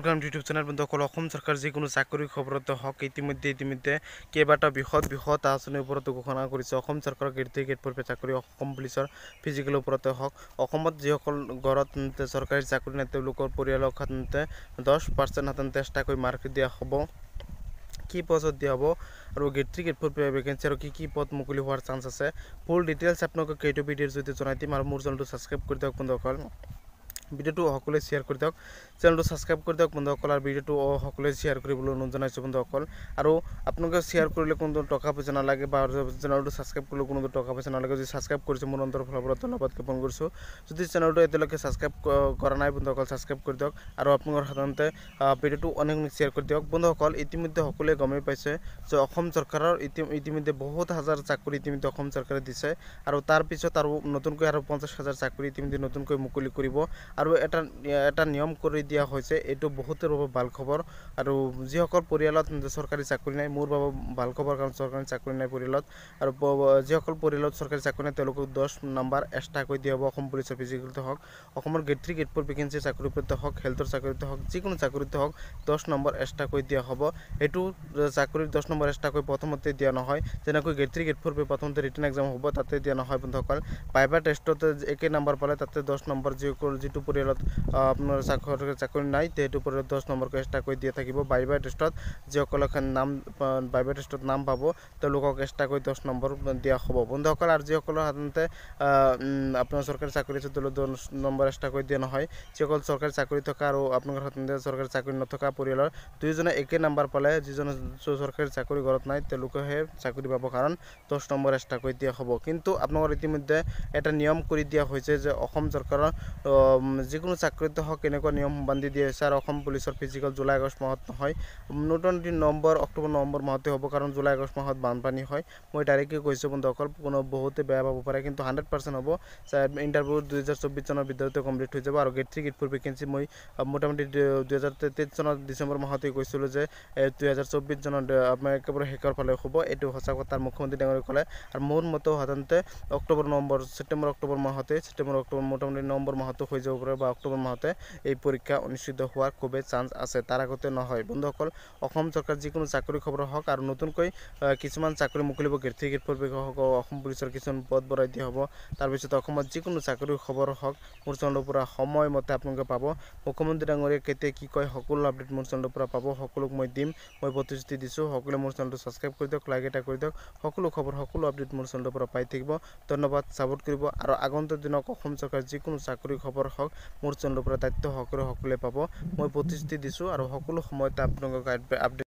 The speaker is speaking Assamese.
ওয়েলকাম টু ইউটিউব চ্যানেল বন্ধুসকল অসম চৰকাৰ যিকোনো চাকৰি খবৰতে হওক ইতিমধ্যে কেইবাটাও বৃহৎ আঁচনিৰ ওপৰত ঘোষণা কৰিছে অসম চৰকাৰৰ গেট পৰীক্ষা চাকৰি অসম পুলিচৰ ফিজিকেলৰ ওপৰতে হওক অসমত যিসকল ঘৰত চৰকাৰী চাকৰি নাই তেওঁলোকৰ পৰিয়ালক 10% এক্সট্ৰাকৈ মাৰ্ক দিয়া হ'ব কি পদত দিয়া হ'ব আৰু গেট ভেকেন্সি আৰু কি পদ মুকলি হোৱাৰ চান্স আছে ফুল ডিটেইলছ আপোনালোকক এইটো ভিডিঅ'ৰ জৰিয়তে জনাই দিম আৰু মোৰ চেনেলটো সাবস্ক্ৰাইব কৰি দিয়ক বন্ধুসকল ভিডিওটো সকলোৱে শেয়াৰ কৰি দিয়ক চেনেলটো সাবস্ক্ৰাইব কৰি দিয়ক বন্ধুসকল আৰু ভিডিওটো সকলোৱে শেয়াৰ কৰিবলৈ অনুৰোধ জনাইছো বন্ধুসকল আৰু আপোনালোকে শেয়াৰ কৰিলে কোনো টকা পইচা নালাগে বা চেনেলটো সাবস্ক্ৰাইব কৰিলে কোনো টকা পইচা নালাগে যদি সাবস্ক্ৰাইব কৰিছে মোৰ অন্তৰৰ ফালৰ পৰা ধন্যবাদ জ্ঞাপন কৰিছো যদি চেনেলটো এতিয়ালৈকে সাবস্ক্ৰাইব কৰা নাই বন্ধুসকল সাবস্ক্ৰাইব কৰি দিয়ক আৰু আপোনালোকৰ সাধাৰণতে ভিডিওটো অনেক শেয়াৰ কৰি দিয়ক বন্ধুসকল ইতিমধ্যে সকলোৱে গমেই পাইছে যে অসম চৰকাৰৰ ইতিমধ্যে বহুত হাজাৰ চাকৰি ইতিমধ্যে অসম চৰকাৰে দিছে আৰু তাৰ পিছত আৰু নতুনকৈ আৰু 50,000 চাকৰি ইতিমধ্যে নতুনকৈ মুকলি কৰিব আৰু এটা নিয়ম কৰি দিয়া হৈছে এটো বহুতৰ বাবে ভাল খবৰ আৰু যিসকল পৰিয়ালত চৰকাৰী চাকৰি নাই মোৰ বাবে ভাল খবৰ কাৰণ চৰকাৰী চাকৰি নাই পৰিয়ালত আৰু যিসকল পৰিয়ালত চৰকাৰী চাকৰি নাই তেওঁলোকক 10 নম্বৰ এক্সট্ৰাকৈ দিয়া হ'ব অসম পুলিচৰ ফিজিকেলতে হওক অসমৰ গেট 4 ভেকেন্সি চাকৰি পৰীক্ষা হওক হেলথৰ চাকৰিতে হওক যিকোনো চাকৰিতে হওক 10 নম্বৰ এক্সট্ৰাকৈ দিয়া হ'ব এটো চাকৰি 10 নম্বৰ এক্সট্ৰাকৈ প্ৰথমতে দিয়া নহয় যেনেকৈ গেট 4 প্ৰথমতে ৰিটেন এক্সাম হ'ব তাতে দিয়া নহয় বন্ধুসকল ভাইবা টেষ্টতে একে নম্বৰ পালে তাতে 10 নম্বৰ যিটো পৰিয়ালত আপোনাৰ চাকৰি নাই তেটো পৰিয়ালত 10 নম্বৰকৈ এক্সট্ৰাকৈ দিয়া থাকিব ভাইবা টেষ্টত যিসকলৰ নাম ভাইবা টেষ্টত নাম পাব তেওঁলোকক এক্সট্ৰাকৈ 10 নম্বৰ দিয়া হ'ব বন্ধুসকল আৰু যিসকলৰ সাধাৰণতে আপোনাৰ চৰকাৰী চাকৰি আছে তেওঁলোকক 10 নম্বৰ এক্সট্ৰাকৈ দিয়া নহয় যিসকল চৰকাৰী চাকৰি থকা আৰু আপোনাৰ সাধাৰণতে চৰকাৰী চাকৰি নথকা পৰিয়ালৰ দুইজনে একে নম্বৰ পালে যিজন চৰকাৰী চাকৰি ঘৰত নাই তেওঁলোকহে চাকৰি পাব কাৰণ 10 নম্বৰ এক্সট্ৰাকৈ দিয়া হ'ব কিন্তু আপোনালোকৰ ইতিমধ্যে এটা নিয়ম কৰি দিয়া হৈছে যে অসম চৰকাৰৰ যিকোনো চাকৰিতে হওক এনেকুৱা নিয়ম বান্ধি দিয়া হৈছে আৰু অসম পুলিচৰ ফিজিকেল জুলাই আগষ্ট মাহত নহয় নতুনটি নম্বৰ অক্টোবৰ নৱেম্বৰ মাহতে হ'ব কাৰণ জুলাই আগষ্ট মাহত বানপানী হয় মই ডাইৰেক্টলি কৈছো বন্ধুসকল কোনো বহুতে বেয়া পাব পাৰে কিন্তু 100% হ'ব ইন্টাৰভিউ 2024 চনৰ ভিতৰতে কমপ্লিট হৈ যাব আৰু গেট 4 ভেকেন্সি মই মোটামুটি 2023 চনৰ ডিসেম্বৰ মাহতে কৈছিলো যে 2024 চনত আপোনাৰ একেবাৰে শেষৰ ফালে হ'ব এটো সঁচা কথা মুখ্যমন্ত্ৰী ডাঙৰীয়ে ক'লে আৰু মোৰ মতে সাধাৰণতে অক্টোবৰ নৱেম্বৰ ছেপ্টেম্বৰ অক্টোবৰ মোটামুটি নৱেম্বৰ মাহতে হৈ যাব পাৰে বা অক্টোবৰ মাহতে এই পৰীক্ষা অনুষ্ঠিত হোৱাৰ খুব চান্স আছে তাৰ আগতে নহয় বন্ধুসকল অসম চৰকাৰ যিকোনো চাকৰি খবৰ হওক আৰু নতুনকৈ কিছুমান চাকৰি মুকলিব গেট 4 হওক অসম পুলিচৰ কিছুমান পদ বঢ়াই দিয়া হ'ব তাৰ পিছত অসমত যিকোনো চাকৰি খবৰ হওক মোৰ চেনেলৰ পৰা সময়মতে আপোনালোকে পাব মুখ্যমন্ত্ৰী ডাঙৰীয়ে কেতিয়া কি কয় সকলো আপডেট মোৰ চেনেলৰ পৰা পাব সকলোক মই দিম মই প্ৰতিশ্ৰুতি দিছো সকলোৱে মোৰ চেনেলটো সাবস্ক্ৰাইব কৰি দিয়ক লাইক এটা কৰি দিয়ক সকলো খবৰ সকলো আপডেট মোৰ চেনেলৰ পৰা পাই থাকিব ধন্যবাদ সাপোৰ্ট কৰিব আৰু আগন্তুক দিনত অসম চৰকাৰ যিকোনো চাকৰি খবৰ হওক মোৰ চেনেলৰ পৰা তথ্য সকলোৱে পাব মই প্ৰতিশ্ৰুতি দিছো আৰু সকলো সময়তে আপোনালোকক আপডেট